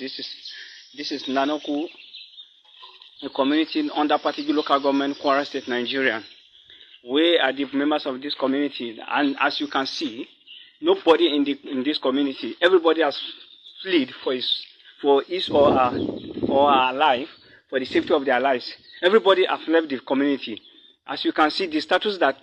This is Nanoku, a community under Patigi local government, Kwara State, Nigeria. We are the members of this community, and as you can see, nobody in this community, everybody has fled for his or her life, for the safety of their lives. Everybody has left the community. As you can see, the status at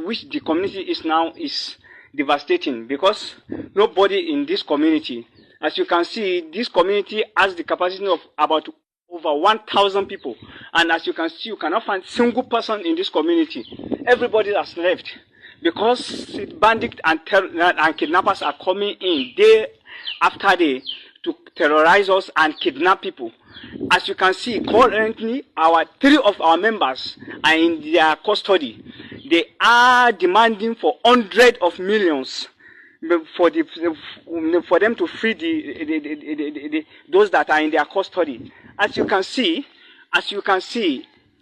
which the community is now is devastating, because nobody in this community, as you can see, this community has the capacity of about over 1,000 people, and as you can see, you cannot find a single person in this community. Everybody has left because bandits and kidnappers are coming in day after day to terrorize us and kidnap people. As you can see, currently, three of our members are in their custody. They are demanding for hundreds of millions for them to free those that are in their custody. As you can see,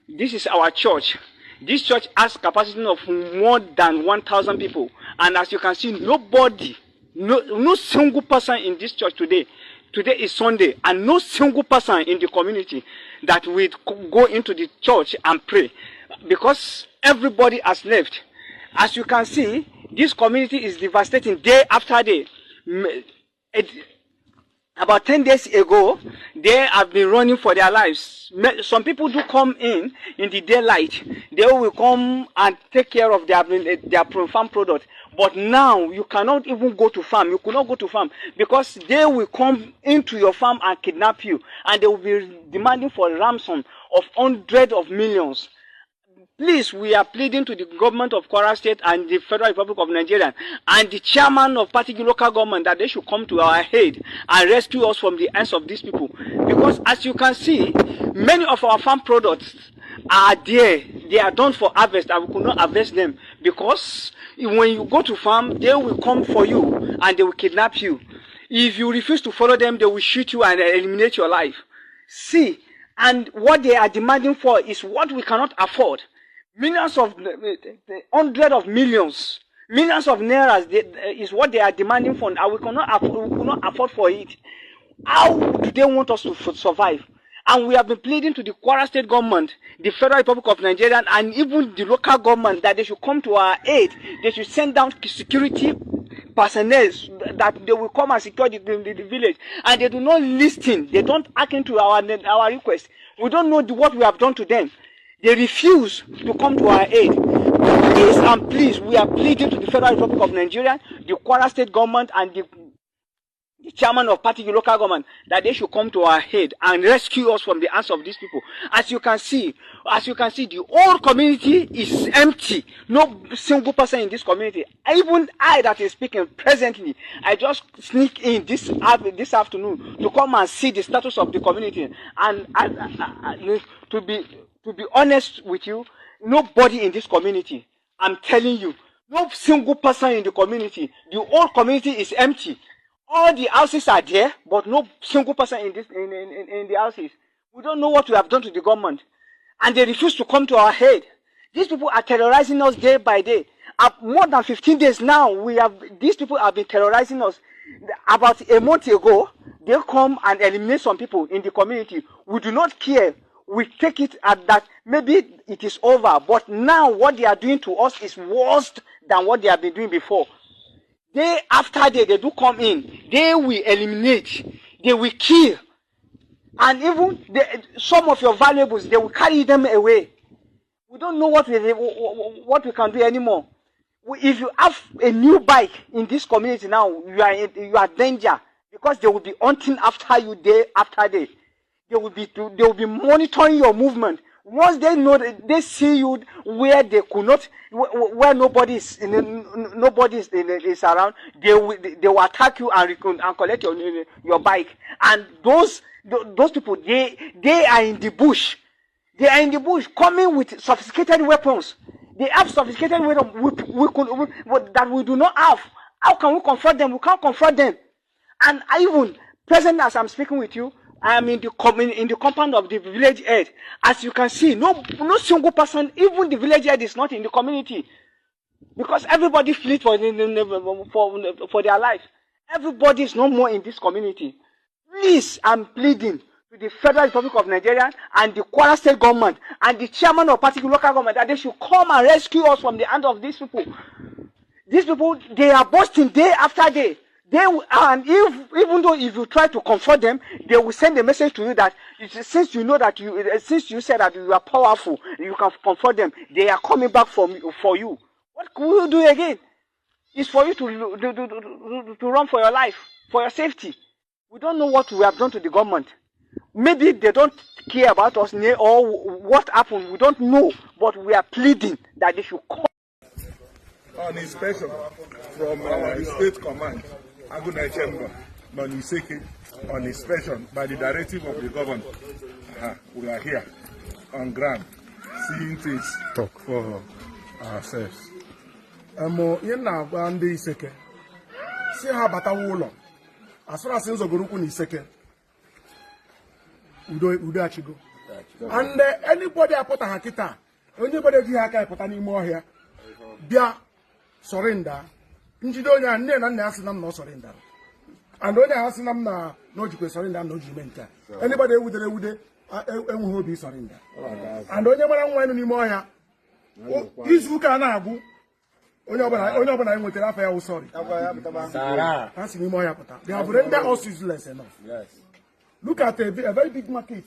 this is our church. This church has capacity of more than 1,000 people, and as you can see, no single person in this church today. Today is Sunday, and no single person in the community that will go into the church and pray, because everybody has left. As you can see, this community is devastating day after day. About 10 days ago, they have been running for their lives. Some people do come in the daylight. They will come and take care of their farm product. But now, you cannot even go to farm. You could not go to farm because they will come into your farm and kidnap you. And they will be demanding for a ransom of hundreds of millions. Please, we are pleading to the government of Kwara State and the Federal Republic of Nigeria and the chairman of Patigi local government that they should come to our aid and rescue us from the hands of these people. Because as you can see, many of our farm products are there. They are done for harvest, and we could not harvest them because when you go to farm, they will come for you and they will kidnap you. If you refuse to follow them, they will shoot you and eliminate your life. See, and what they are demanding for is what we cannot afford. Millions of, hundreds of millions of nairas is what they are demanding for, and we cannot afford for it. How do they want us to survive? And we have been pleading to the Kwara State government, the Federal Republic of Nigeria, and even the local government that they should come to our aid. They should send down security personnel that they will come and secure the village. And they do not listen. They don't act into our request. We don't know what we have done to them. They refuse to come to our aid. Please and please, we are pleading to the Federal Republic of Nigeria, the Kwara State government, and the chairman of Patigi local government that they should come to our aid and rescue us from the hands of these people. As you can see, the whole community is empty. No single person in this community. Even I that is speaking presently, I just sneak in this afternoon to come and see the status of the community. And to be honest with you, nobody in this community, I'm telling you, no single person in the community, the whole community is empty. All the houses are there, but no single person in the houses. We don't know what we have done to the government. And they refuse to come to our aid. These people are terrorizing us day by day. More than 15 days now, these people have been terrorizing us. About a month ago, they come and eliminate some people in the community. We do not care. We take it at that maybe it is over. But now what they are doing to us is worse than what they have been doing before. Day after day, they do come in. They will eliminate. They will kill. And even some of your valuables, they will carry them away. We don't know what we can do anymore. If you have a new bike in this community now, you are danger, because they will be hunting after you day after day. They will be monitoring your movement. Once they know they see you where they could not, where nobody is around, they will attack you and collect your bike. And those people, they are in the bush. They are in the bush coming with sophisticated weapons. They have sophisticated weapons that we do not have. How can we confront them? We can't confront them. And even present as I'm speaking with you, I am in the compound of the village head. As you can see, no single person, even the village head, is not in the community, because everybody fled for their life. Everybody is no more in this community. Please, I'm pleading to the Federal Republic of Nigeria and the Kwara State government and the chairman of particular local government that they should come and rescue us from the hand of these people. These people, they are boasting day after day. And even though if you try to comfort them, they will send a message to you that since you know that since you said that you are powerful, you can comfort them. They are coming back for you. What could you do again? It's for you to run for your life, for your safety. We don't know what we have done to the government. Maybe they don't care about us or what happened. We don't know, but we are pleading that they should come. On inspection from State Command, Aguna Chamber, non-Iseki, on inspection by the directive of the governor. We are here on ground, seeing things talk for ourselves. You know, and the Iseki, see how bata wolo. As far as things are going to Iseki, we do actually go. And anybody I put a hakita, anybody here can put any more here. Bia surrender. Njidonya nne na nne asinam no surrender. And only asinam na no jikwe surrender no jimenta. Anybody with the enwu be surrender. And only mara nwa enu ni mo ya. Izu ka na agu. Onye obana enwetara afa ya sorry. Sara. That's ni mo ya pata. They have rendered us useless enough. Yes. Look at a very big market.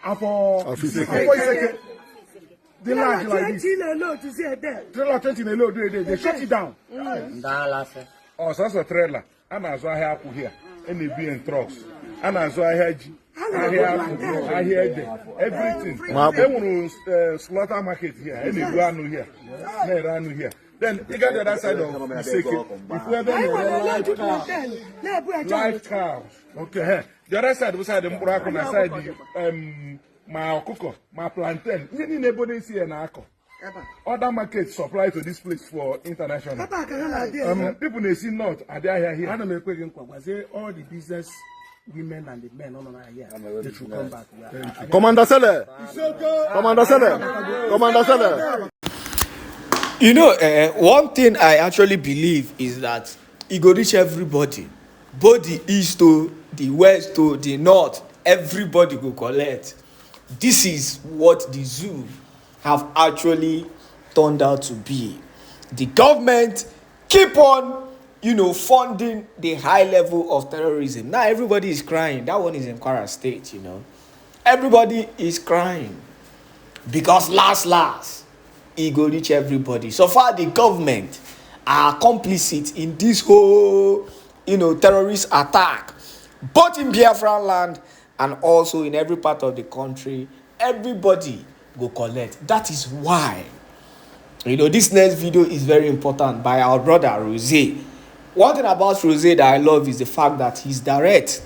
For Iseke. The large like this. 20 they shut it down. Oh, so that's a trailer. And as I have here, and be in trucks. And as I had I hear everything. They will slaughter market here, and they run here. They run here. Then you got the other side of Iseke. If we have live cows. Okay. The other side was the Murakuna side, my cocoa, my plantain. You need a see an alcohol. Other markets supply to this place for international. People they see not are they here. I don't know all the business women and the men on here. They should come back. Commander Sele. Commander Sele. Commander Sele. You know, one thing I actually believe is that it go reach everybody, both the east to the west to the north. Everybody go collect. This is what the zoo have actually turned out to be. The government keep on, funding the high level of terrorism. Now everybody is crying. That one is in Kwara State, Everybody is crying because last, it go reach everybody. So far, the government are complicit in this whole, terrorist attack, both in Biafraland and also in every part of the country. Everybody go collect. That is why, this next video is very important by our brother Rose. One thing about Rose that I love is the fact that he's direct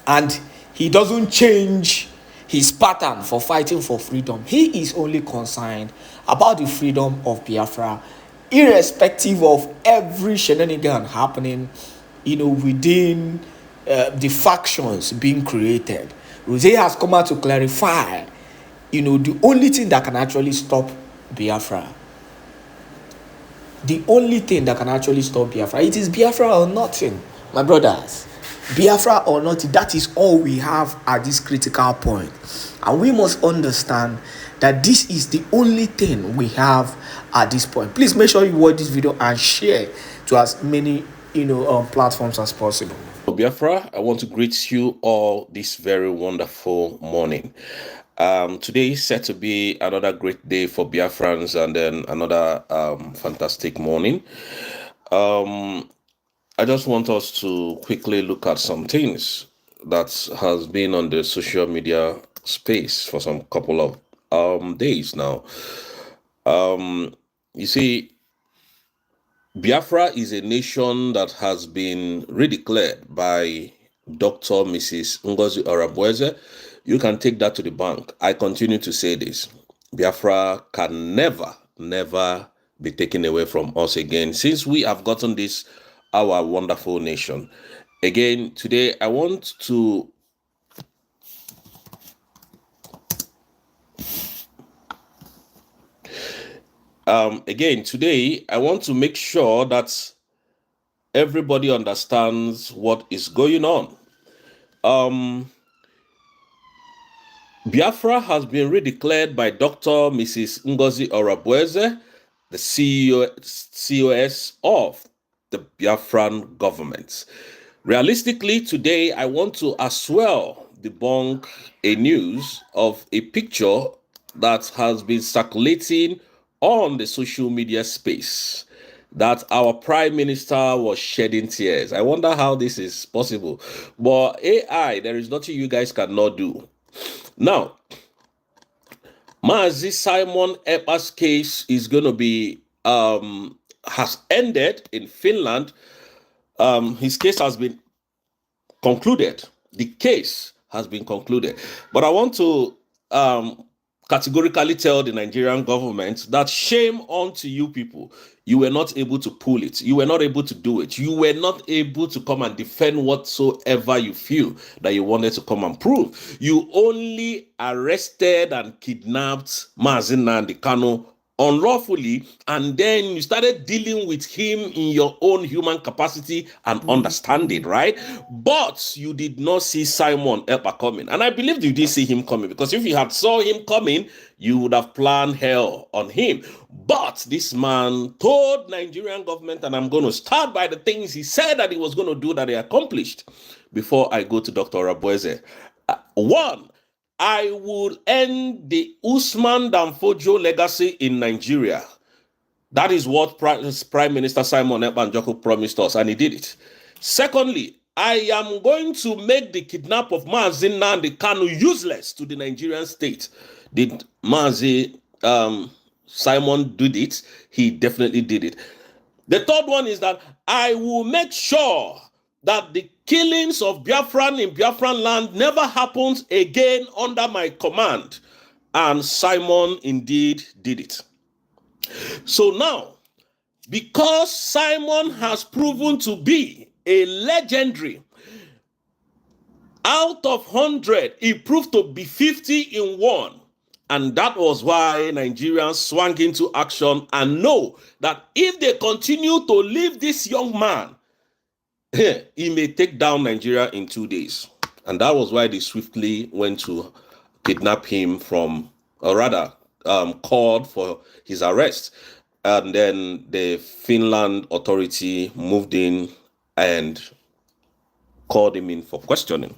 and he doesn't change his pattern for fighting for freedom. He is only concerned about the freedom of Biafra, irrespective of every shenanigan happening, within the factions being created. Rose has come out to clarify, the only thing that can actually stop Biafra. The only thing that can actually stop Biafra, it is Biafra or nothing, my brothers. Biafra or nothing, that is all we have at this critical point. And we must understand that this is the only thing we have at this point. Please make sure you watch this video and share to as many platforms as possible. Biafra, I want to greet you all this very wonderful morning. Today is set to be another great day for Biafrans and then another fantastic morning. I just want us to quickly look at some things that has been on the social media space for some couple of days now. You see, Biafra is a nation that has been redeclared by Dr. Mrs. Ngozi Arabweze. You can take that to the bank. I continue to say this. Biafra can never be taken away from us again since we have gotten this, our wonderful nation. Again, today I want to make sure that everybody understands what is going on. Biafra has been redeclared by Dr. Mrs. Ngozi Orabueze, the COS of the Biafran government. Realistically, today I want to as well debunk a news of a picture that has been circulating on the social media space that our prime minister was shedding tears. I wonder how this is possible. But AI, there is nothing you guys cannot do. Now, Mazi Simon Epa's case is going to be, has ended in Finland. His case has been concluded. The case has been concluded. But I want to categorically tell the Nigerian government that shame unto you people. You were not able to pull it. You were not able to do it. You were not able to come and defend whatsoever you feel that you wanted to come and prove. You only arrested and kidnapped Mazi Nnamdi Kanu unlawfully, and then you started dealing with him in your own human capacity and understanding, right? But you did not see Simon Ekpa coming. And I believe you did see him coming, because if you had saw him coming, you would have planned hell on him. But this man told Nigerian government, and I'm going to start by the things he said that he was going to do that he accomplished before I go to Dr. Orabueze. One, I would end the Usman Danfodio legacy in Nigeria. That is what Prime Minister Simon Ekpa Njoku promised us, and he did it. Secondly, I am going to make the kidnap of Mazi Nnamdi Kanu useless to the Nigerian state. Did Mazi Simon did it? He definitely did it. The third one is that I will make sure that the killings of Biafran in Biafraland never happens again under my command. And Simon indeed did it. So now, because Simon has proven to be a legendary, out of 100, he proved to be 50 in one. And that was why Nigerians swung into action and know that if they continue to leave this young man, he may take down Nigeria in 2 days. And that was why they swiftly went to kidnap him from, or rather, called for his arrest. And then the Finland authority moved in and called him in for questioning.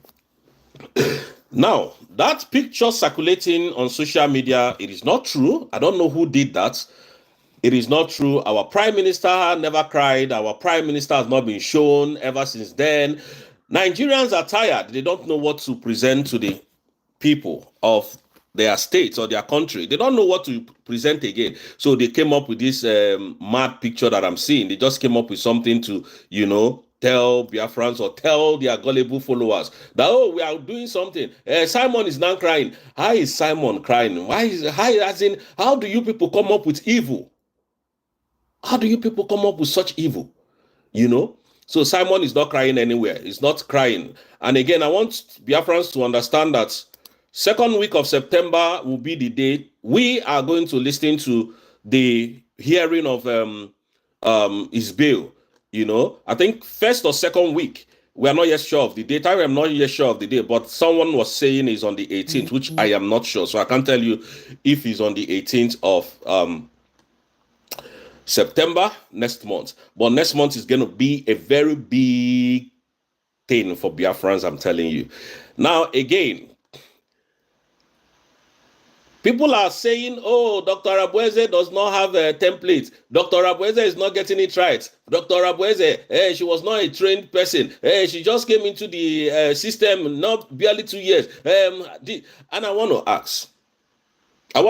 Now, that picture circulating on social media, it is not true. I don't know who did that. It is not true. Our prime minister never cried. Our prime minister has not been shown ever since then. Nigerians are tired. They don't know what to present to the people of their states or their country. They don't know what to present again. So they came up with this mad picture that I'm seeing. They just came up with something to, tell Biafrans or tell their gullible followers that, oh, we are doing something. Simon is now crying. How is Simon crying? How do you people come up with evil? How do you people come up with such evil? So Simon is not crying anywhere. He's not crying. And again, I want Biafrans to understand that second week of September will be the day we are going to listen to the hearing of his bail. I think first or second week. We are not yet sure of the date. I am not yet sure of the date, but someone was saying it's on the 18th, which I am not sure. So I can't tell you if it's on the 18th of September next month. But next month is going to be a very big thing for Biafrans, I'm telling you. Now, again, people are saying, oh, Dr. Orabueze does not have a template. Dr. Orabueze is not getting it right. Dr. Orabueze, she was not a trained person. She just came into the system not barely 2 years. And I want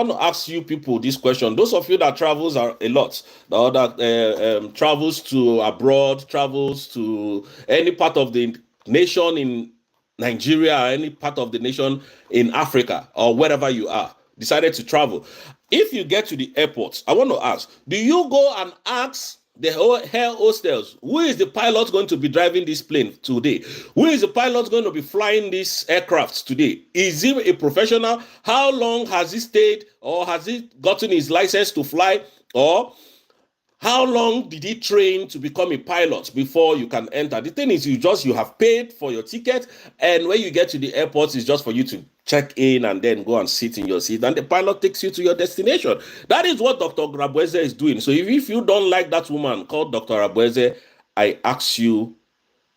to ask you people this question. Those of you that travels are a lot, that travels to abroad, travels to any part of the nation in Nigeria, any part of the nation in Africa, or wherever you are, decided to travel. If you get to the airport, I want to ask, do you go and ask the air hostels, who is the pilot going to be driving this plane today? Who is the pilot going to be flying this aircraft today? Is he a professional? How long has he stayed, or has he gotten his license to fly? Or How long did he train to become a pilot before you can enter? The thing is, you have paid for your ticket, and when you get to the airport, it's just for you to check in and then go and sit in your seat, and the pilot takes you to your destination. That is what Dr. Grabueze is doing. So if you don't like that woman called Dr. Grabueze, I ask you,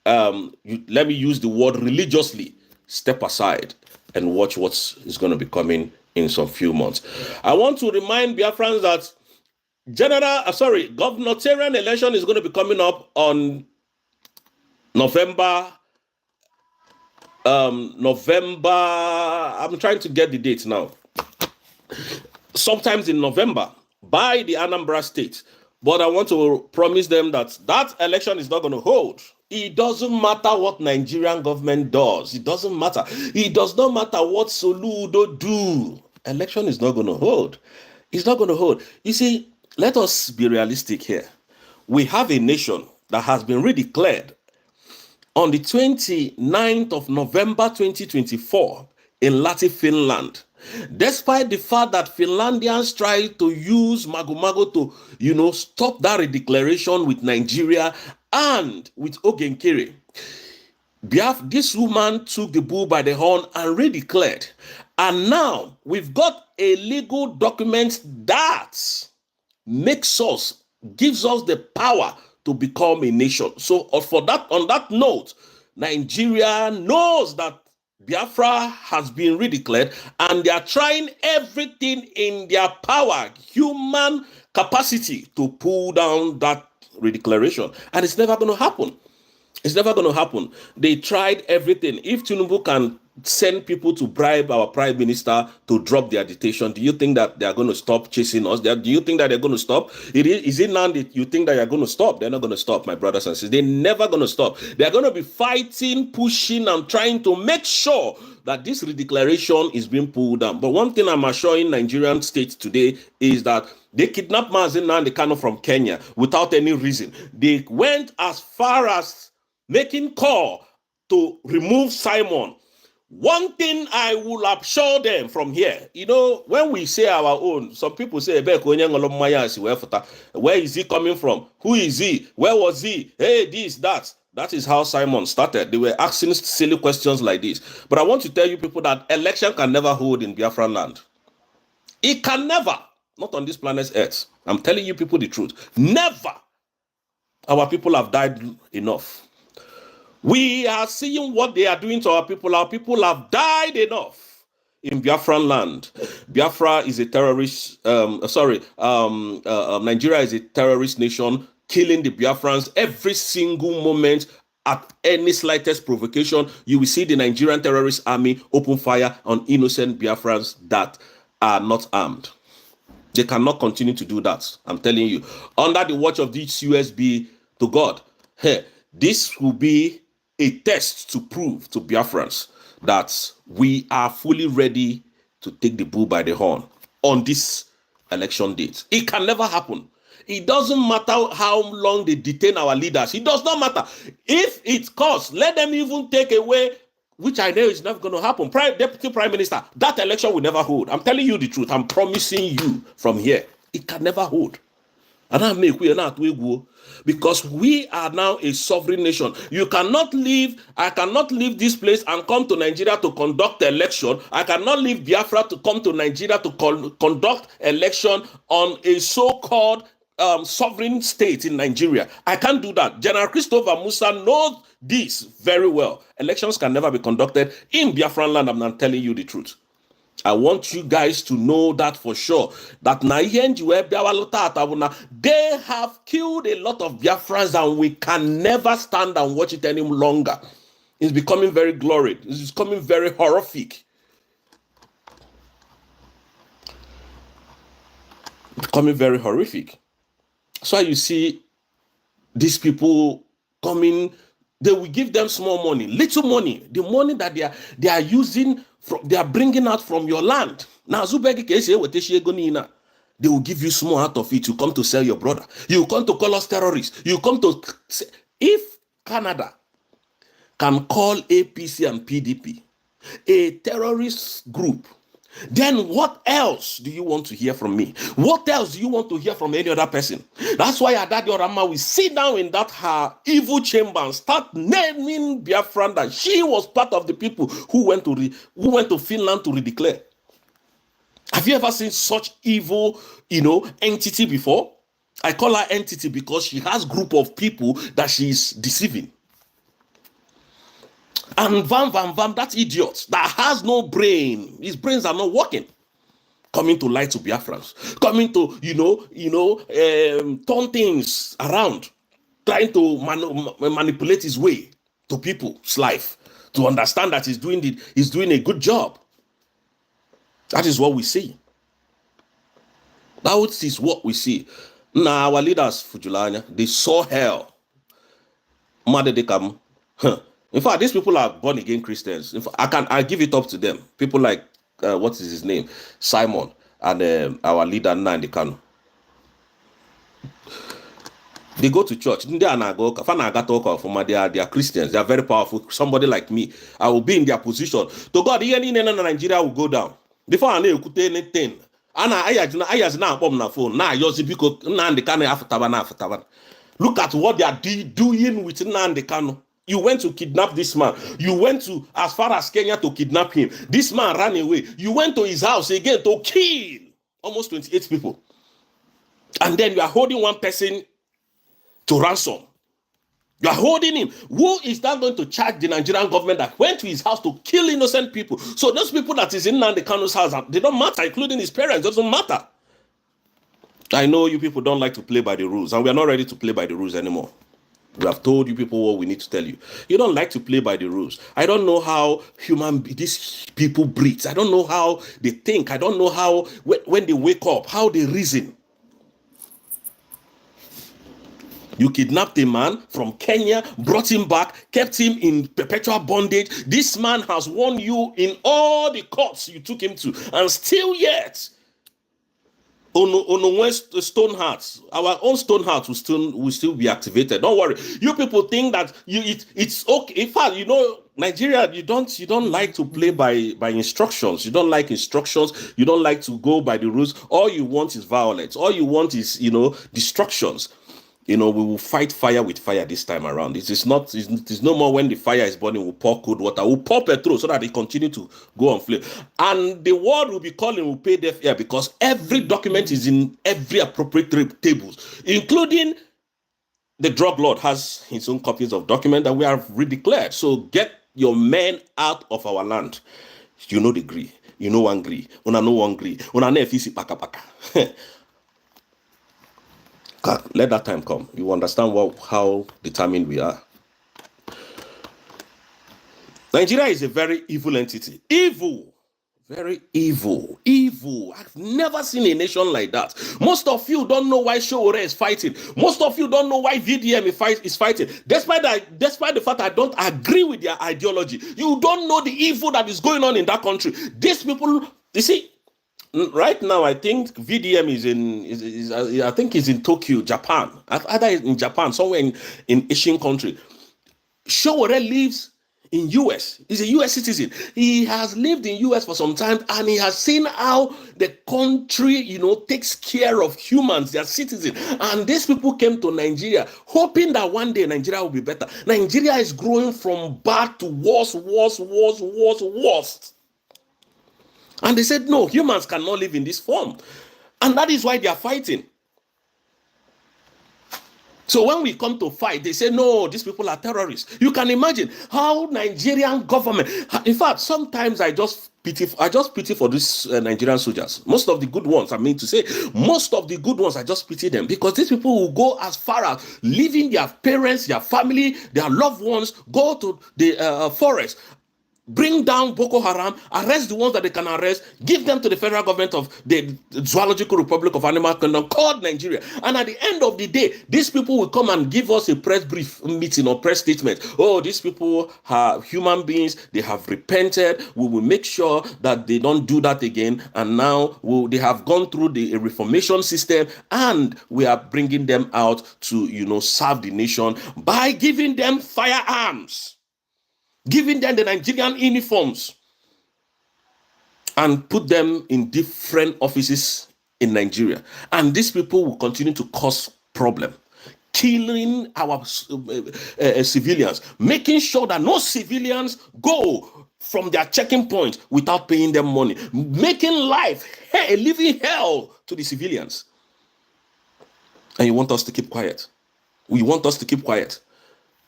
let me use the word religiously, step aside and watch what is going to be coming in some few months. I want to remind Biafrans that gubernatorial election is going to be coming up on November, I'm trying to get the date now. Sometimes in November by the Anambra State. But I want to promise them that election is not going to hold. It doesn't matter what Nigerian government does. It doesn't matter. It does not matter what Soludo do. Election is not going to hold. It's not going to hold. You see, let us be realistic here. We have a nation that has been redeclared on the 29th of November 2024 in Lati, Finland. Despite the fact that Finlandians tried to use Magomago to, stop that redeclaration with Nigeria and with Ogenkere, this woman took the bull by the horn and redeclared. And now we've got a legal document that gives us the power to become a nation. So on that note, Nigeria knows that Biafra has been redeclared, and they are trying everything in their power, human capacity, to pull down that redeclaration. And it's never going to happen. It's never going to happen. They tried everything. If Tinubu can send people to bribe our prime minister to drop their dictation, do you think that they are going to stop chasing us? Do you think that they're going to stop? Is it now that you think that you're going to stop? They're not going to stop, my brothers and sisters. They're never going to stop. They're going to be fighting, pushing, and trying to make sure that this redeclaration is being pulled down. But one thing I'm assuring Nigerian state today is that they kidnapped Mazi Nnamdi Kanu from Kenya without any reason. They went as far as making call to remove Simon. One thing I will assure them from here, when we say our own, some people say, where is he coming from? Who is he? Where was he? Hey, this, that. That is how Simon started. They were asking silly questions like this. But I want to tell you people that election can never hold in Biafraland. It can never. Not on this planet Earth. I'm telling you people the truth. Never. Our people have died enough. We are seeing what they are doing to our people. Our people have died enough in Biafraland. Biafra is a terrorist. Nigeria is a terrorist nation, killing the Biafrans every single moment. At any slightest provocation, you will see the Nigerian terrorist army open fire on innocent Biafrans that are not armed. They cannot continue to do that. I'm telling you. Under the watch of this USB to God, this will be a test to prove to Biafrans that we are fully ready to take the bull by the horn on this election date. It can never happen. It doesn't matter how long they detain our leaders. It does not matter. If it costs, let them even take away, which I know is never going to happen. Deputy Prime Minister, that election will never hold. I'm telling you the truth. I'm promising you from here. It can never hold. And I make we are not because we are now a sovereign nation. I cannot leave this place and come to Nigeria to conduct the election. I cannot leave Biafra to come to Nigeria to conduct election on a so-called sovereign state in Nigeria. I can't do that. General Christopher Musa knows this very well. Elections can never be conducted in Biafraland. I'm not telling you the truth. I want you guys to know that for sure. That they have killed a lot of Biafrans and we can never stand and watch it any longer. It's becoming very glorious. It's becoming very horrific. It's becoming very horrific. So you see these people coming, they will give them small money, little money, the money that they are using, they are bringing out from your land. Now, they will give you small out of it. You come to sell your brother. You come to call us terrorists. You come to say, if Canada can call APC and PDP a terrorist group, then what else do you want to hear from me? What else do you want to hear from any other person? That's why Adadi Orama will sit down in that her evil chamber and start naming Biafran that she was part of the people who went to Finland to redeclare. Have you ever seen such evil, entity before? I call her entity because she has group of people that she is deceiving. And Van, that idiot that has no brain, his brains are not working, coming to lie to Biafrans, coming to, turn things around, trying to manipulate his way to people's life, to understand that he's doing a good job. That is what we see. That is what we see. Now, our leaders, Fujulanya, they saw hell. In fact, these people are born again Christians. In fact, I give it up to them. People like what is his name, Simon, and our leader Nandi Kanu. They go to church. They are Christians. They are very powerful. Somebody like me, I will be in their position. To God, Nigeria will go down. Before I know anything. Look at what they are doing with Nandi Kanu. You went to kidnap this man. You went to as far as Kenya to kidnap him. This man ran away. You went to his house again to kill almost 28 people. And then you are holding one person to ransom. You are holding him. Who is that going to charge the Nigerian government that went to his house to kill innocent people? So those people that is in Nnamdi Kanu's house, they don't matter, including his parents. It doesn't matter. I know you people don't like to play by the rules, and we are not ready to play by the rules anymore. We have told you people what we need to tell you. You don't like to play by the rules. I don't know how these people breathe. I don't know how they think. I don't know how, when they wake up, how they reason. You kidnapped a man from Kenya, brought him back, kept him in perpetual bondage. This man has won you in all the courts you took him to, and still yet, on stone hearts, our own stone hearts will still be activated. Don't worry. You people think that it's okay. In fact, Nigeria, you don't like to play by instructions. You don't like instructions. You don't like to go by the rules. All you want is violence. All you want is destructions. We will fight fire with fire this time around. It's no more when the fire is burning, we'll pour cold water, we'll pour petrol so that they continue to go on flame. And the world will be calling, will pay deaf ear, because every document is in every appropriate tables, including the drug lord has his own copies of documents that we have redeclared. So get your men out of our land. The agree. One agree. Una no one agree. Una ne fisi paka paka. Let that time come. You understand how determined we are. Nigeria is a very evil entity. Evil. Very evil. Evil. I've never seen a nation like that. Most of you don't know why Showore is fighting. Most of you don't know why VDM is fighting. Despite the fact I don't agree with their ideology. You don't know the evil that is going on in that country. These people, you see, right now, I think VDM is in Tokyo, Japan. Either in Japan, somewhere in Asian country. Showore lives in US. He's a US citizen. He has lived in US for some time, and he has seen how the country, takes care of humans, their citizens. And these people came to Nigeria, hoping that one day Nigeria will be better. Nigeria is growing from bad to worse. And they said, no, humans cannot live in this form. And that is why they are fighting. So when we come to fight, they say, no, these people are terrorists. You can imagine how Nigerian government, in fact, sometimes I just pity for these Nigerian soldiers. Most of the good ones, I just pity them, because these people will go as far as leaving their parents, their family, their loved ones, go to the forest, bring down Boko Haram, arrest the ones that they can arrest, give them to the federal government of the Zoological Republic of Animal Kingdom called Nigeria. And at the end of the day, these people will come and give us a press brief meeting or press statement. Oh, these people are human beings. They have repented. We will make sure that they don't do that again. And now they have gone through the reformation system, and we are bringing them out to, serve the nation by giving them firearms, giving them the Nigerian uniforms. and put them in different offices in Nigeria. And these people will continue to cause problem, killing our civilians, making sure that no civilians go from their checking point without paying them money, making life a living hell to the civilians. And you want us to keep quiet. We want us to keep quiet.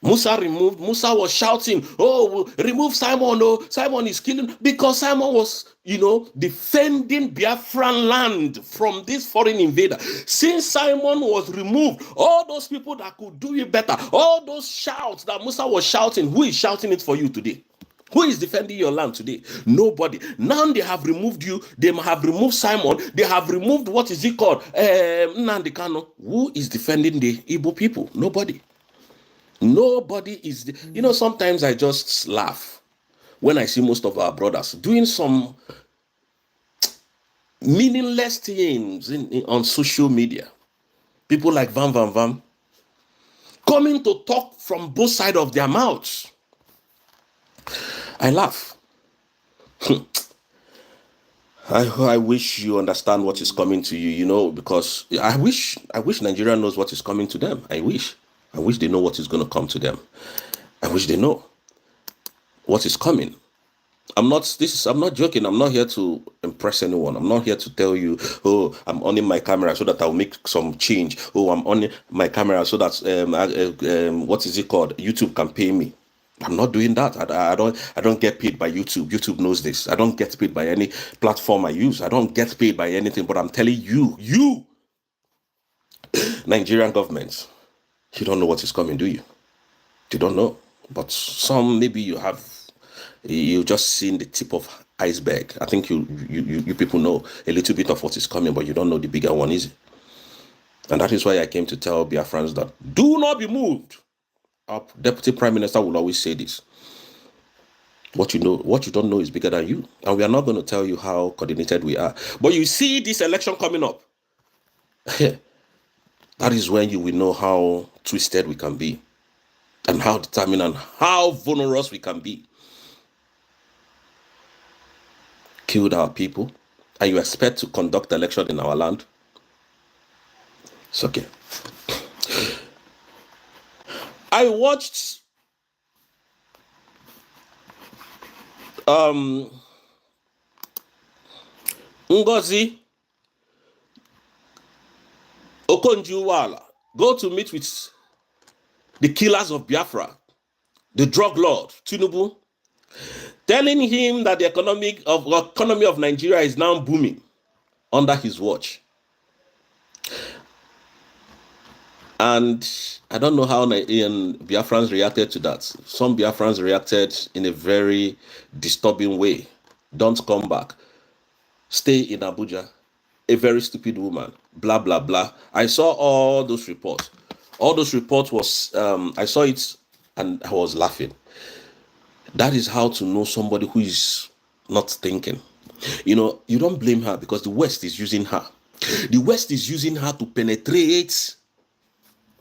Musa was shouting, oh, remove Simon, oh, Simon is killing, because Simon was, defending Biafran land from this foreign invader. Since Simon was removed, all those people that could do it better, all those shouts that Musa was shouting, who is shouting it for you today? Who is defending your land today? Nobody. Now they have removed you. They have removed Simon. They have removed, what is it called? Nnamdi Kanu. Who is defending the Igbo people? Nobody. Nobody is. Sometimes I just laugh when I see most of our brothers doing some meaningless things on social media. People like Van coming to talk from both sides of their mouths. I laugh. I wish you understand what is coming to you, because I wish Nigeria knows what is coming to them. I wish they know what is going to come to them. I wish they know what is coming. I'm not joking. I'm not here to impress anyone. I'm not here to tell you, oh, I'm on my camera so that I'll make some change. Oh, I'm on my camera so that what is it called? YouTube can pay me. I'm not doing that. I don't get paid by YouTube. YouTube knows this. I don't get paid by any platform I use. I don't get paid by anything. But I'm telling you, Nigerian government, you don't know what is coming, do you? You don't know. But some, maybe you just seen the tip of iceberg. I think you people know a little bit of what is coming, but you don't know the bigger one, is it? And that is why I came to tell Biafrans that do not be moved. Our Deputy Prime Minister will always say this. What you don't know is bigger than you. And we are not going to tell you how coordinated we are. But you see this election coming up. That is when you will know how twisted we can be. And how determined and how vulnerable we can be. Killed our people. And you expect to conduct election in our land? It's okay. I watched Ngozi Okonjo-Iweala go to meet with the killers of Biafra, the drug lord Tinubu, telling him that the economy of Nigeria is now booming under his watch. And I don't know how Biafrans reacted to that. Some Biafrans reacted in a very disturbing way. Don't come back. Stay in Abuja. A very stupid woman. Blah, blah, blah. I saw all those reports. All those reports was, I saw it and I was laughing. That is how to know somebody who is not thinking. You don't blame her because the West is using her. The West is using her to penetrate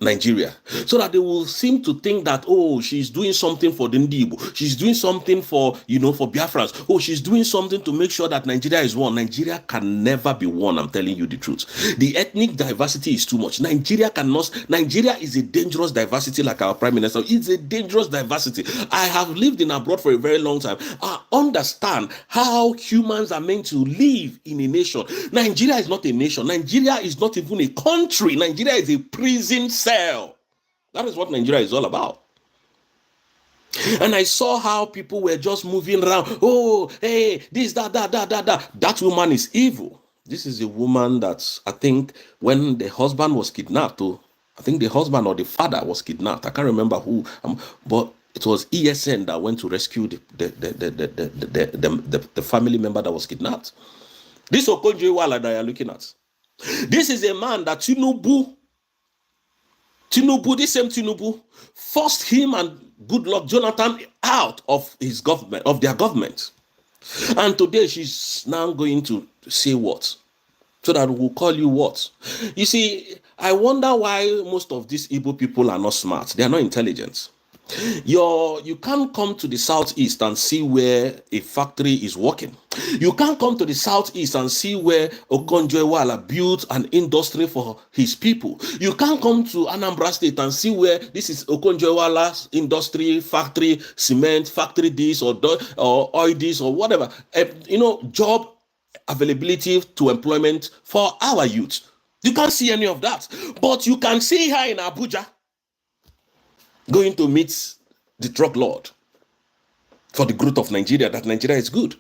Nigeria, so that they will seem to think that, oh, she's doing something for the Ndibo, she's doing something for Biafrans, oh, she's doing something to make sure that Nigeria is one. Nigeria can never be one, I'm telling you the truth. The ethnic diversity is too much. Nigeria is a dangerous diversity, like our Prime Minister. It's a dangerous diversity. I have lived in abroad for a very long time. I understand how humans are meant to live in a nation. Nigeria is not a nation. Nigeria is not even a country. Nigeria is a prison cell. That is what Nigeria is all about. And I saw how people were just moving around. Oh, hey, this, that. That woman is evil. This is a woman that I think when the husband was kidnapped, I think the husband or the father was kidnapped. I can't remember who, but it was ESN that went to rescue the family member that was kidnapped. This Okonjo-Iweala that you're looking at. This is a man that this same Tinubu, forced him and Goodluck Jonathan out of his government, of their government. And today she's now going to say what? So that we'll call you what? You see, I wonder why most of these Igbo people are not smart. They are not intelligent. You can't come to the southeast and see where a factory is working. You can't come to the southeast and see where Okonjo-Iweala built an industry for his people. You can't come to Anambra State and see where this is Okonjo-Iweala's industry, factory, cement, factory this or oil this or whatever. Job availability to employment for our youth. You can't see any of that. But you can see her in Abuja going to meet the drug lord for the growth of Nigeria, that Nigeria is good.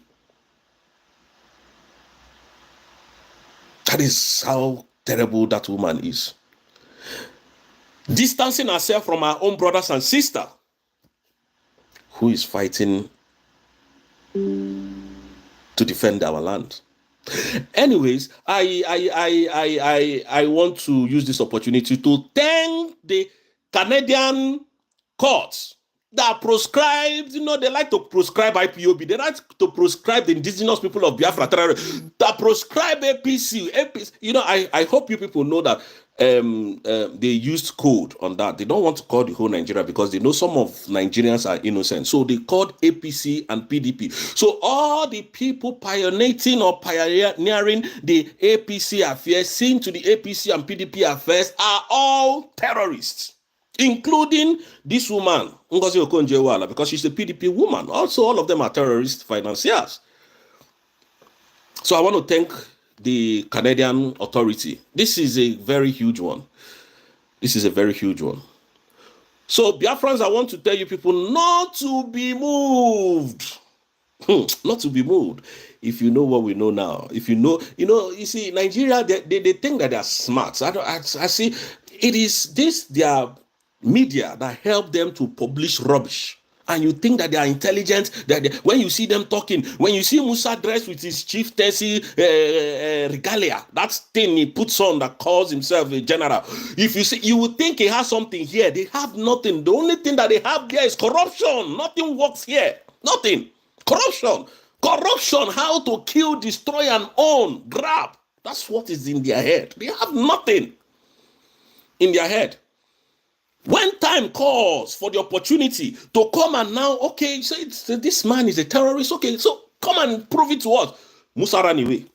That is how terrible that woman is. Distancing herself from her own brothers and sister who is fighting to defend our land. Anyways, I want to use this opportunity to thank the Canadian courts that prescribed, they like to prescribe IPOB, they like to prescribe the indigenous people of Biafra, that prescribe APC. I hope you people know that they used code on that. They don't want to call the whole Nigeria because they know some of Nigerians are innocent. So they called APC and PDP. So all the people pioneering the APC affairs, seen to the APC and PDP affairs, are all terrorists, including this woman, Ngozi Okonjo-Iweala, because she's a PDP woman. Also, all of them are terrorist financiers. So I want to thank the Canadian authority. This is a very huge one. This is a very huge one. So, Biafrans, I want to tell you people not to be moved. Not to be moved. If you know what we know now, if you see, Nigeria, they think that they are smart. I see, it is their media that help them to publish rubbish. And you think that they are intelligent, when you see them talking, when you see Musa dressed with his chieftaincy regalia, that thing he puts on that calls himself a general, if you see, you would think he has something here. They have nothing. The only thing that they have there is corruption. Nothing works here. Nothing. Corruption. Corruption, how to kill, destroy, and own, grab. That's what is in their head. They have nothing in their head. When time calls for the opportunity to come and now, okay, so this man is a terrorist, okay, so come and prove it to us. Musa ran away.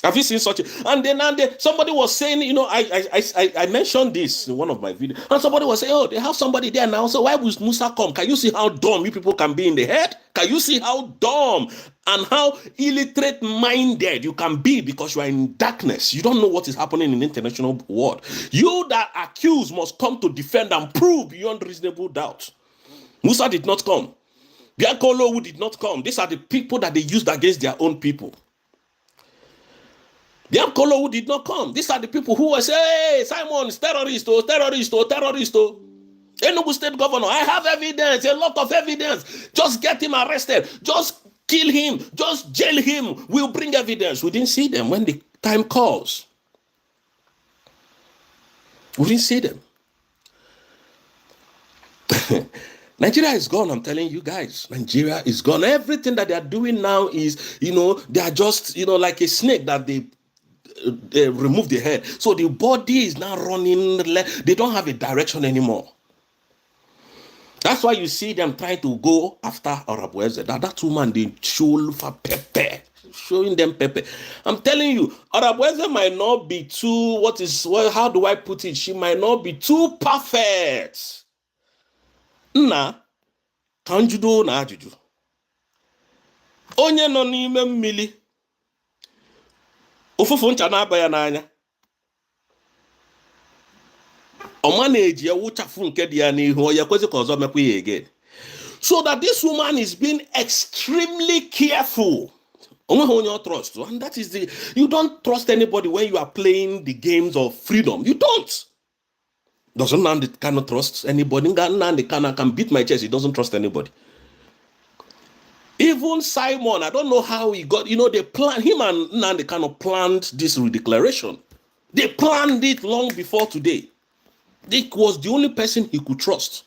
Have you seen such a? And then somebody was saying, I mentioned this in one of my videos, and somebody was saying, oh, they have somebody there now, so why would Musa come? Can you see how dumb you people can be in the head? Can you see how dumb and how illiterate minded you can be because you are in darkness? You don't know what is happening in the international world. You that accuse must come to defend and prove beyond reasonable doubt. Musa did not come. Biakolowu did not come. These are the people that they used against their own people. Biakolowu did not come. These are the people who were saying, hey, Simon is terrorist, terrorist, terrorist. Enugu State Governor, I have evidence, a lot of evidence. Just get him arrested. Just kill him. Just jail him. We'll bring evidence. We didn't see them when the time calls. We didn't see them. Nigeria is gone, I'm telling you guys. Nigeria is gone. Everything that they are doing now is, they are just, like a snake that they remove the head. So the body is now running. They don't have a direction anymore. That's why you see them trying to go after Arabueze. That woman, they show for pepper. Showing them pepper. I'm telling you, Arabueze might not be too, how do I put it? She might not be too perfect. Kanjudo na ajuju. Onye no n'ime mmili. Ofufu ncha na-aba ya n'anya. Ọma na-eji ewu chafu nke dị ya n'ihu, ọ ya kwezi ka ọzọ mekwa ya again. So that this woman is being extremely careful. Onye trust. And that is you don't trust anybody when you are playing the games of freedom. You don't. Doesn't Nandi cannot trust anybody. Nandi can beat my chest. He doesn't trust anybody. Even Simon, I don't know how he got, they planned, him and Nandi cannot planned this declaration. They planned it long before today. It was the only person he could trust.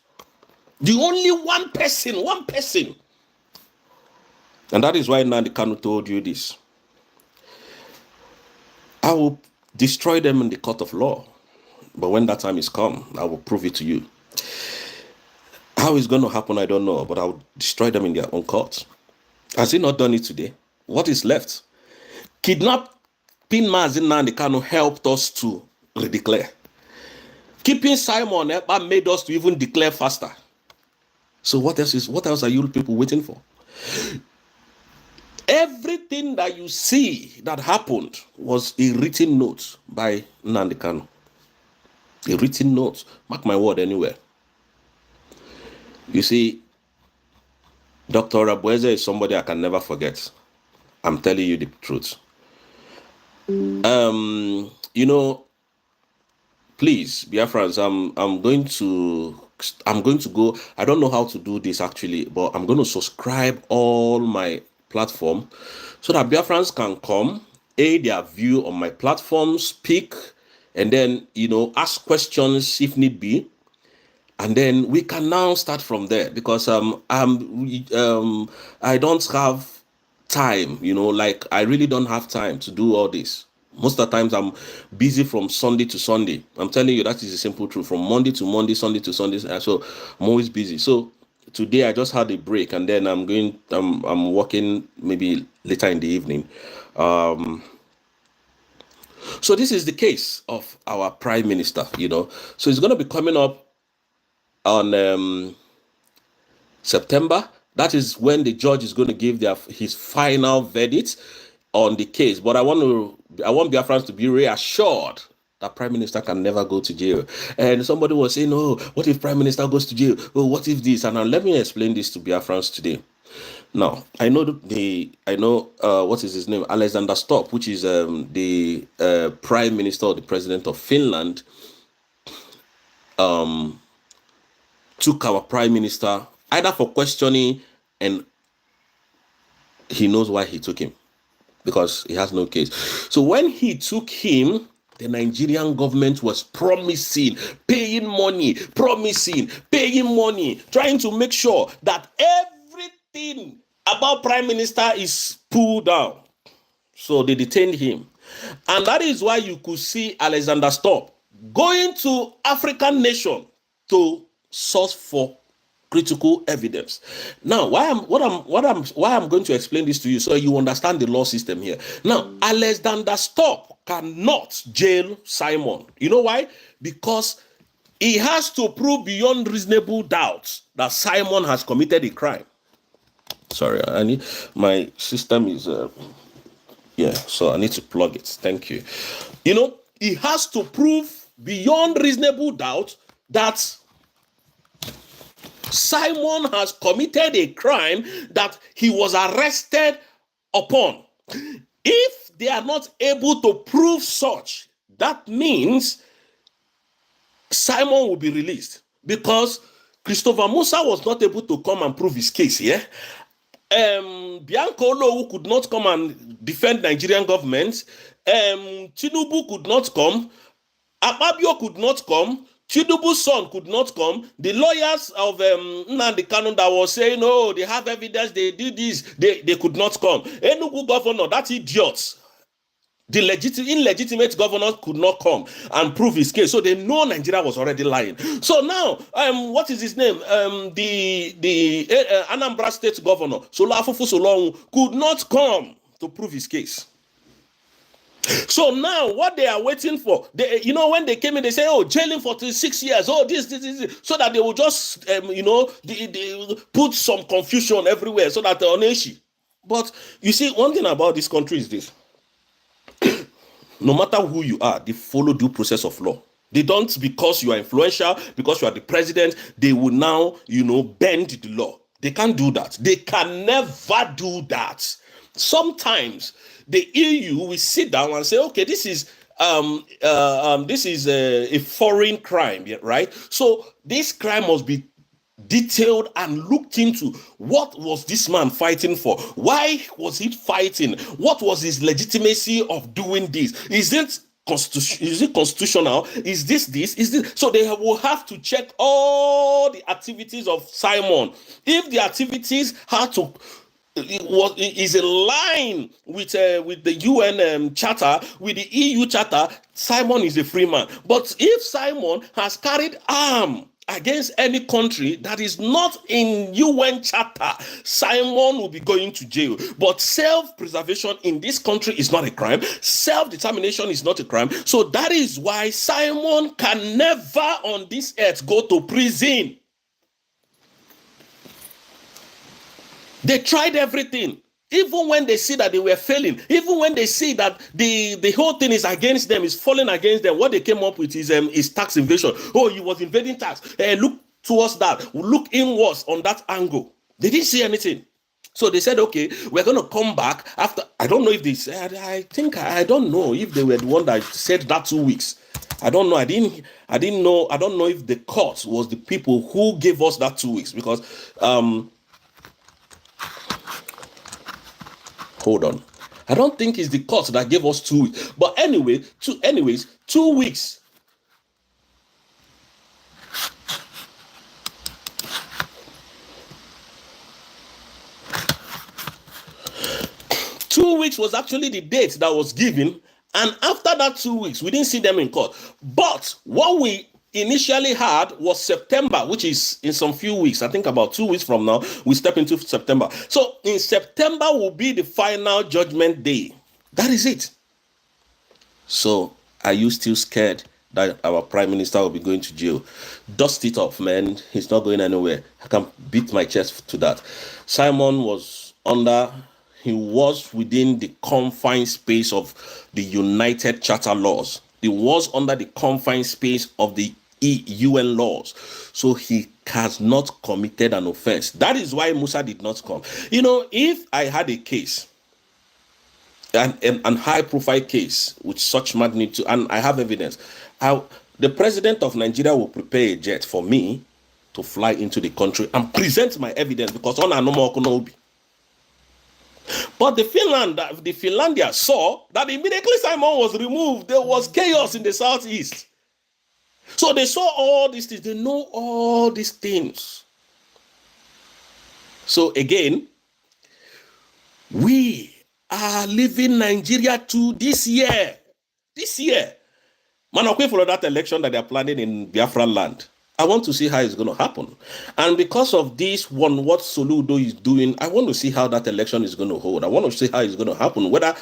The only one person. And that is why Nandi Kanu told you this. I will destroy them in the court of law. But when that time is come, I will prove it to you. How it's going to happen, I don't know, but I'll destroy them in their own court. Has he not done it today? What is left? Kidnapping Mazi Nnamdi Kanu helped us to redeclare. Keeping Simon Ekpa made us to even declare faster. So what else are you people waiting for? Everything that you see that happened was a written note by Nnamdi Kanu. A written note. Mark my word anywhere. You see, Dr. Arabueze is somebody I can never forget. I'm telling you the truth. You know, please, Biafrans, I'm going to go. I don't know how to do this actually, but I'm going to subscribe all my platform so that Biafrans can come, their view on my platform, speak, and then, ask questions if need be. And then we can now start from there because I don't have time, like I really don't have time to do all this. Most of the times I'm busy from Sunday to Sunday. I'm telling you, that is the simple truth. From Monday to Monday, Sunday to Sunday. So I'm always busy. So today I just had a break, and then I'm working maybe later in the evening. So this is the case of our prime minister, So it's going to be coming up on September. That is when the judge is going to give his final verdict on the case. But I want Biafrans to be reassured that prime minister can never go to jail. And somebody was saying, "Oh, what if prime minister goes to jail? Oh, what if this?" And now let me explain this to Biafrans today. Now, I know what is his name, Alexander Stubb, which is the prime minister or the president of Finland. Took our prime minister either for questioning, and he knows why he took him, because he has no case. So when he took him, the Nigerian government was promising, paying money, trying to make sure that everything about prime minister is pulled down. So they detained him. And that is why you could see Alexander Stubb going to African nation to source for critical evidence. Now, why I'm going to explain this to you so you understand the law system here. Now, Alexander Stubb cannot jail Simon. You know why? Because he has to prove beyond reasonable doubt that Simon has committed a crime. Sorry, my system is so I need to plug it. Thank you. He has to prove beyond reasonable doubt that Simon has committed a crime that he was arrested upon. If they are not able to prove such, that means Simon will be released, because Christopher Musa was not able to come and prove his case here. Bianco Olowu could not come and defend Nigerian government. Tinubu could not come. Akpabio could not come. Chidubu's son could not come. The lawyers of Nnamdi Kanu that was saying, "Oh, they have evidence, they did this," they could not come. Enugu governor, that idiot, the illegitimate governor could not come and prove his case. So they know Nigeria was already lying. So now, what is his name? The Anambra State governor, Sola Afufu Solonwu, could not come to prove his case. So now what they are waiting for, when they came in, they say, "Oh, jailing for 6 years, oh, this, so that they will just, they put some confusion everywhere so that they're on issue." But you see, one thing about this country is this: no matter who you are, they follow due process of law. They don't, because you are influential, because you are the president, they will now, bend the law. They can't do that. They can never do that. Sometimes the EU will sit down and say, "Okay, this is a foreign crime, right? So this crime must be detailed and looked into. What was this man fighting for? Why was he fighting? What was his legitimacy of doing this? Is it constitutional? Is this? Is this?" So they will have to check all the activities of Simon. If the activities is in line with the UN charter, with the EU charter, Simon is a free man. But if Simon has carried arm against any country that is not in UN Charter, Simon will be going to jail. But self-preservation in this country is not a crime. Self-determination is not a crime. So that is why Simon can never on this earth go to prison. They tried everything. Even when they see that they were failing, even when they see that the whole thing is against them, is falling against them, what they came up with is tax invasion. Oh, he was invading tax. Look towards that. Look inwards on that angle. They didn't see anything. So they said, okay, we're going to come back after. I don't know if they said, I don't know if they were the one that said that 2 weeks. I don't know. I didn't know. I don't know if the court was the people who gave us that 2 weeks, because, hold on. I don't think it's the court that gave us 2 weeks. But anyway, 2 weeks. Two weeks was actually the date that was given. And after that 2 weeks, we didn't see them in court. But what we initially had was September, which is in some few weeks. I think about 2 weeks from now, we step into September. So in September will be the final judgment day. That is it. So are you still scared that our prime minister will be going to jail? Dust it off, man. He's not going anywhere. I can beat my chest to that. Simon was within the confined space of the United Charter laws. He was under the confined space of the UN laws. So he has not committed an offense. That is why Musa did not come. You know, if I had a case, an high-profile case with such magnitude, and I have evidence, the president of Nigeria will prepare a jet for me to fly into the country and present my evidence, because on a normal obi. But the Finlandia saw that immediately Simon was removed, there was chaos in the southeast. So they saw all these things. They know all these things. So again, we are leaving Nigeria to this year. This year. Man, I'm waiting for that election that they are planning in Biafraland. I want to see how it's going to happen. And because of this one, what Soludo is doing, I want to see how that election is going to hold. I want to see how it's going to happen. Whether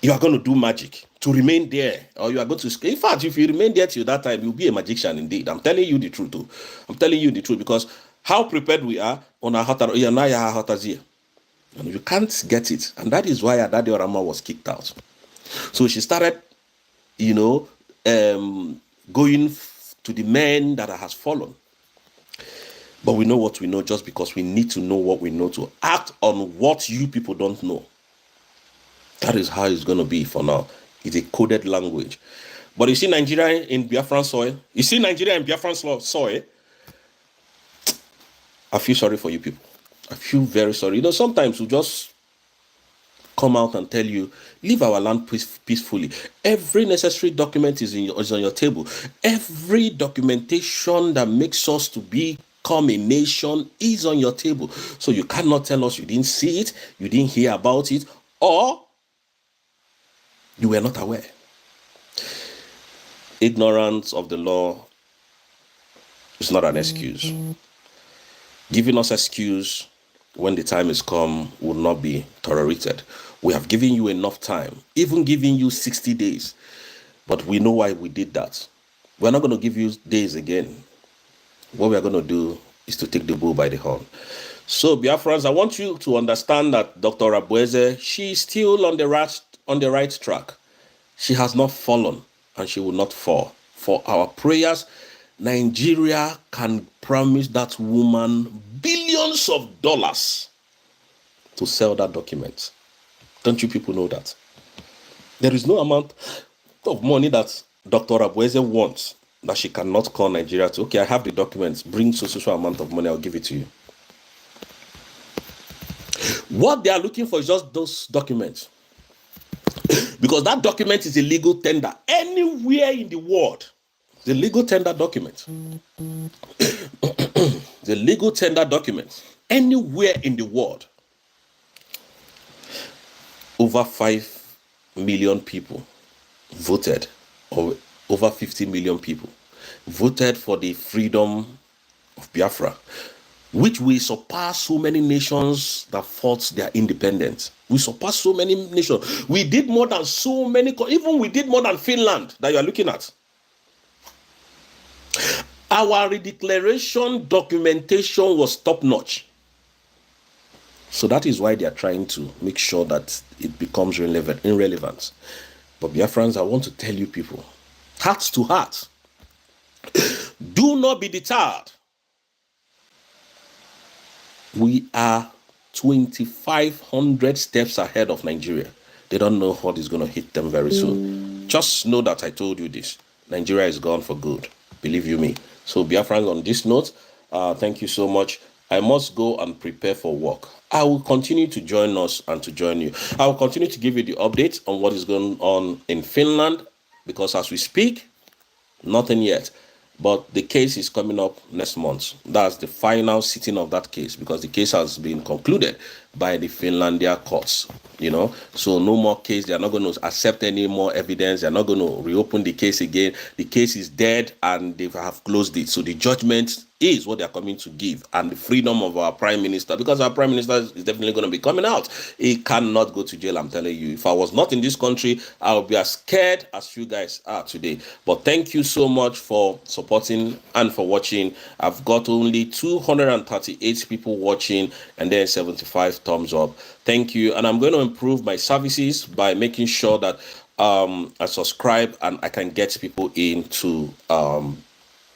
you are going to do magic to remain there, or you are going to... In fact, if you remain there till that time, you'll be a magician indeed. I'm telling you the truth, too. I'm telling you the truth, because how prepared we are on our Hatazia. And you can't get it. And that is why Adade Orama was kicked out. So she started, going to the men that has fallen. But we know what we know just because we need to know what we know to act on what you people don't know. That is how it's going to be for now. It's a coded language. But you see Nigeria in Biafran soil. Soil. I feel sorry for you people. I feel very sorry. Sometimes we just come out and tell you, leave our land peacefully. Every necessary document is on your table. Every documentation that makes us to become a nation is on your table. So you cannot tell us you didn't see it, you didn't hear about it, or you were not aware. Ignorance of the law is not an excuse. Giving us excuse when the time is come will not be tolerated. We have given you enough time, even giving you 60 days. But we know why we did that. We're not going to give you days again. What we're going to do is to take the bull by the horn. So, Biafrans, I want you to understand that Dr. Arabueze, she is still on the right track. She has not fallen, and she will not fall. For our prayers, Nigeria can promise that woman billions of dollars to sell that document. Don't you people know that? There is no amount of money that Dr. Arabueze wants that she cannot call Nigeria to. Okay, I have the documents. Bring so amount of money. I'll give it to you. What they are looking for is just those documents. Because that document is a legal tender. Anywhere in the world, the legal tender document. The legal tender document. Anywhere in the world. Over 5 million people voted, or over 50 million people. voted for the freedom of Biafra, which we surpass so many nations that fought their independence. We surpassed so many nations. We did more than so many, even we did more than Finland that you are looking at. Our redeclaration documentation was top-notch. So that is why they are trying to make sure that it becomes irrelevant. But Biafrans, I want to tell you people, heart to heart, do not be deterred. We are 2,500 steps ahead of Nigeria. They don't know what is going to hit them very soon. Just know that I told you this. Nigeria is gone for good. Believe you me. So Biafrans, on this note, thank you so much. I must go and prepare for work. I will continue to join us and to join you. I will continue to give you the updates on what is going on in Finland, because as we speak, nothing yet. But the case is coming up next month. That's the final sitting of that case, because the case has been concluded by the Finlandia courts, you know. So no more case. They are not going to accept any more evidence. They are not going to reopen the case again. The case is dead and they have closed it. So the judgment is what they are coming to give, and the freedom of our prime minister, because our prime minister is definitely going to be coming out. He cannot go to jail, I'm telling you. If I was not in this country, I would be as scared as you guys are today. But thank you so much for supporting and for watching. I've got only 238 people watching and then 75 thumbs up. Thank you. And I'm going to improve my services by making sure that I subscribe and I can get people in to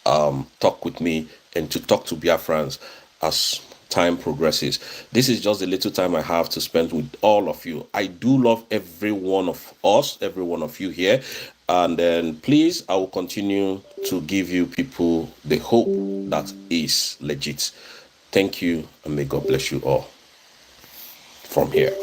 talk with me and to talk to Biafrans as time progresses. This is just a little time I have to spend with all of you. I do love every one of us, every one of you here. And then please, I will continue to give you people the hope that is legit. Thank you, and may God bless you all from here.